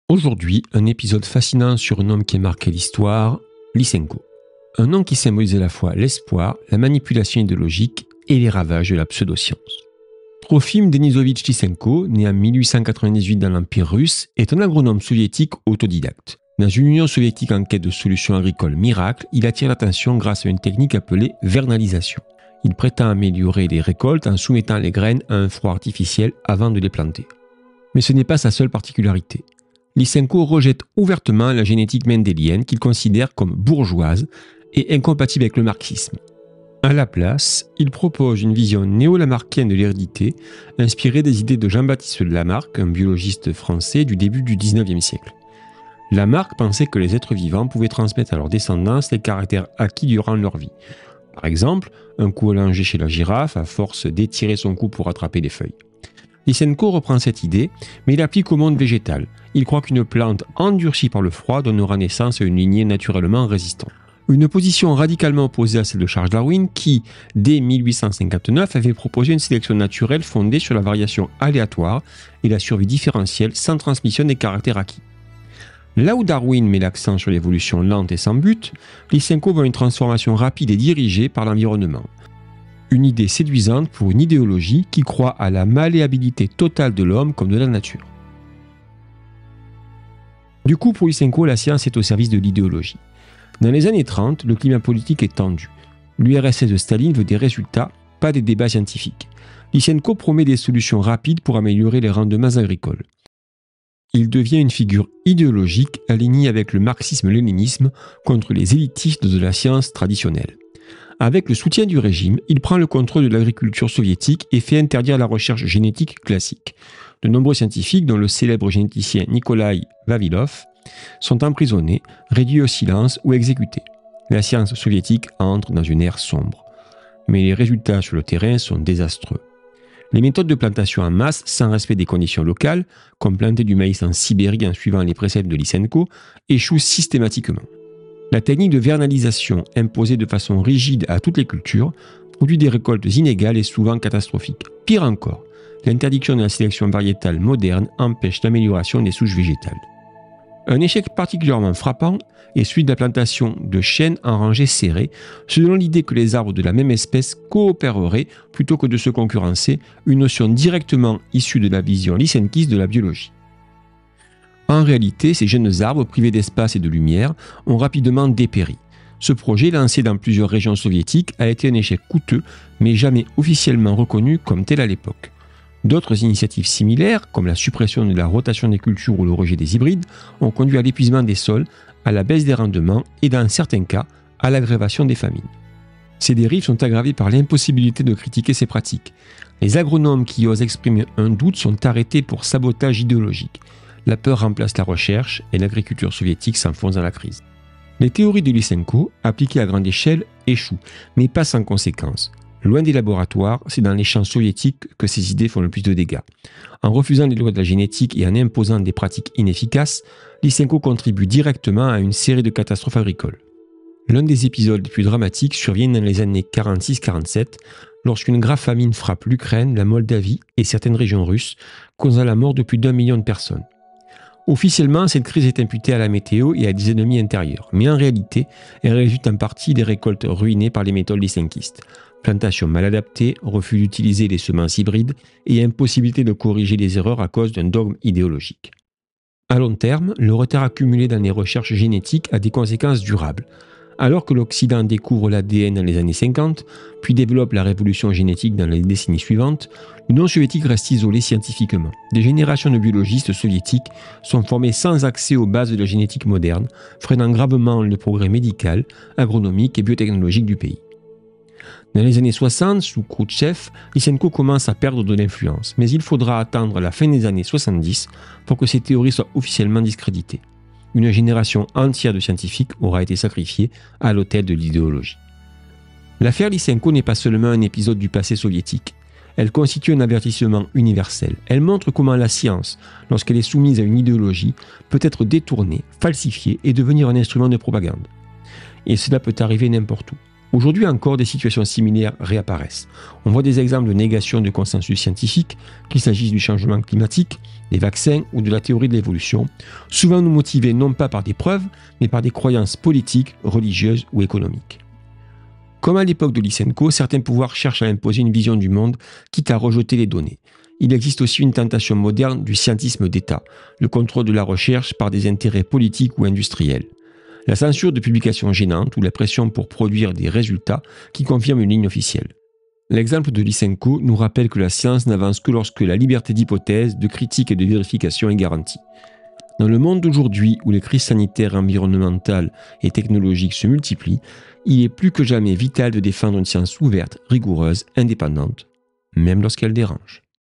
Aujourd'hui, un épisode fascinant sur un homme qui a marqué l'histoire, Lysenko. Un nom qui symbolise à la fois l'espoir, la manipulation idéologique et les ravages de la pseudo-science. Trofim Denisovitch Lysenko, né en 1898 dans l'Empire russe, est un agronome soviétique autodidacte. Dans une Union soviétique en quête de solutions agricoles miracles, il attire l'attention grâce à une technique appelée vernalisation. Il prétend améliorer les récoltes en soumettant les graines à un froid artificiel avant de les planter. Mais ce n'est pas sa seule particularité. Lysenko rejette ouvertement la génétique mendélienne qu'il considère comme bourgeoise et incompatible avec le marxisme. À la place, il propose une vision néo-lamarckienne de l'hérédité, inspirée des idées de Jean-Baptiste Lamarck, un biologiste français du début du XIXe siècle. Lamarck pensait que les êtres vivants pouvaient transmettre à leur descendance les caractères acquis durant leur vie. Par exemple, un cou allongé chez la girafe à force d'étirer son cou pour attraper des feuilles. Lysenko reprend cette idée, mais il l'applique au monde végétal. Il croit qu'une plante endurcie par le froid donnera naissance à une lignée naturellement résistante. Une position radicalement opposée à celle de Charles Darwin qui, dès 1859, avait proposé une sélection naturelle fondée sur la variation aléatoire et la survie différentielle sans transmission des caractères acquis. Là où Darwin met l'accent sur l'évolution lente et sans but, Lysenko voit une transformation rapide et dirigée par l'environnement. Une idée séduisante pour une idéologie qui croit à la malléabilité totale de l'homme comme de la nature. Du coup, pour Lysenko, la science est au service de l'idéologie. Dans les années 30, le climat politique est tendu. L'URSS de Staline veut des résultats, pas des débats scientifiques. Lysenko promet des solutions rapides pour améliorer les rendements agricoles. Il devient une figure idéologique alignée avec le marxisme-léninisme contre les élitistes de la science traditionnelle. Avec le soutien du régime, il prend le contrôle de l'agriculture soviétique et fait interdire la recherche génétique classique. De nombreux scientifiques, dont le célèbre généticien Nikolai Vavilov, sont emprisonnés, réduits au silence ou exécutés. La science soviétique entre dans une ère sombre. Mais les résultats sur le terrain sont désastreux. Les méthodes de plantation en masse, sans respect des conditions locales, comme planter du maïs en Sibérie en suivant les préceptes de Lysenko, échouent systématiquement. La technique de vernalisation, imposée de façon rigide à toutes les cultures, produit des récoltes inégales et souvent catastrophiques. Pire encore, l'interdiction de la sélection variétale moderne empêche l'amélioration des souches végétales. Un échec particulièrement frappant est celui de la plantation de chênes en rangées serrées, selon l'idée que les arbres de la même espèce coopéreraient plutôt que de se concurrencer, une notion directement issue de la vision lysenkiste de la biologie. En réalité, ces jeunes arbres, privés d'espace et de lumière, ont rapidement dépéri. Ce projet, lancé dans plusieurs régions soviétiques, a été un échec coûteux, mais jamais officiellement reconnu comme tel à l'époque. D'autres initiatives similaires, comme la suppression de la rotation des cultures ou le rejet des hybrides, ont conduit à l'épuisement des sols, à la baisse des rendements et, dans certains cas, à l'aggravation des famines. Ces dérives sont aggravées par l'impossibilité de critiquer ces pratiques. Les agronomes qui osent exprimer un doute sont arrêtés pour sabotage idéologique. La peur remplace la recherche et l'agriculture soviétique s'enfonce dans la crise. Les théories de Lysenko, appliquées à grande échelle, échouent, mais pas sans conséquences. Loin des laboratoires, c'est dans les champs soviétiques que ces idées font le plus de dégâts. En refusant les lois de la génétique et en imposant des pratiques inefficaces, Lysenko contribue directement à une série de catastrophes agricoles. L'un des épisodes les plus dramatiques survient dans les années 46-47, lorsqu'une grave famine frappe l'Ukraine, la Moldavie et certaines régions russes, causant la mort de plus d'1 million de personnes. Officiellement, cette crise est imputée à la météo et à des ennemis intérieurs, mais en réalité, elle résulte en partie des récoltes ruinées par les méthodes lysenkistes. Plantation mal adaptée, refus d'utiliser les semences hybrides et impossibilité de corriger les erreurs à cause d'un dogme idéologique. À long terme, le retard accumulé dans les recherches génétiques a des conséquences durables. Alors que l'Occident découvre l'ADN dans les années 50, puis développe la révolution génétique dans les décennies suivantes, l'Union soviétique reste isolée scientifiquement. Des générations de biologistes soviétiques sont formées sans accès aux bases de la génétique moderne, freinant gravement le progrès médical, agronomique et biotechnologique du pays. Dans les années 60, sous Khrouchtchev, Lysenko commence à perdre de l'influence, mais il faudra attendre la fin des années 70 pour que ces théories soient officiellement discréditées. Une génération entière de scientifiques aura été sacrifiée à l'autel de l'idéologie. L'affaire Lysenko n'est pas seulement un épisode du passé soviétique. Elle constitue un avertissement universel. Elle montre comment la science, lorsqu'elle est soumise à une idéologie, peut être détournée, falsifiée et devenir un instrument de propagande. Et cela peut arriver n'importe où. Aujourd'hui encore, des situations similaires réapparaissent. On voit des exemples de négation de consensus scientifique, qu'il s'agisse du changement climatique, des vaccins ou de la théorie de l'évolution, souvent nous motivés non pas par des preuves, mais par des croyances politiques, religieuses ou économiques. Comme à l'époque de Lysenko, certains pouvoirs cherchent à imposer une vision du monde, quitte à rejeter les données. Il existe aussi une tentation moderne du scientisme d'État, le contrôle de la recherche par des intérêts politiques ou industriels. La censure de publications gênantes ou la pression pour produire des résultats qui confirment une ligne officielle. L'exemple de Lysenko nous rappelle que la science n'avance que lorsque la liberté d'hypothèse, de critique et de vérification est garantie. Dans le monde d'aujourd'hui où les crises sanitaires, environnementales et technologiques se multiplient, il est plus que jamais vital de défendre une science ouverte, rigoureuse, indépendante, même lorsqu'elle dérange.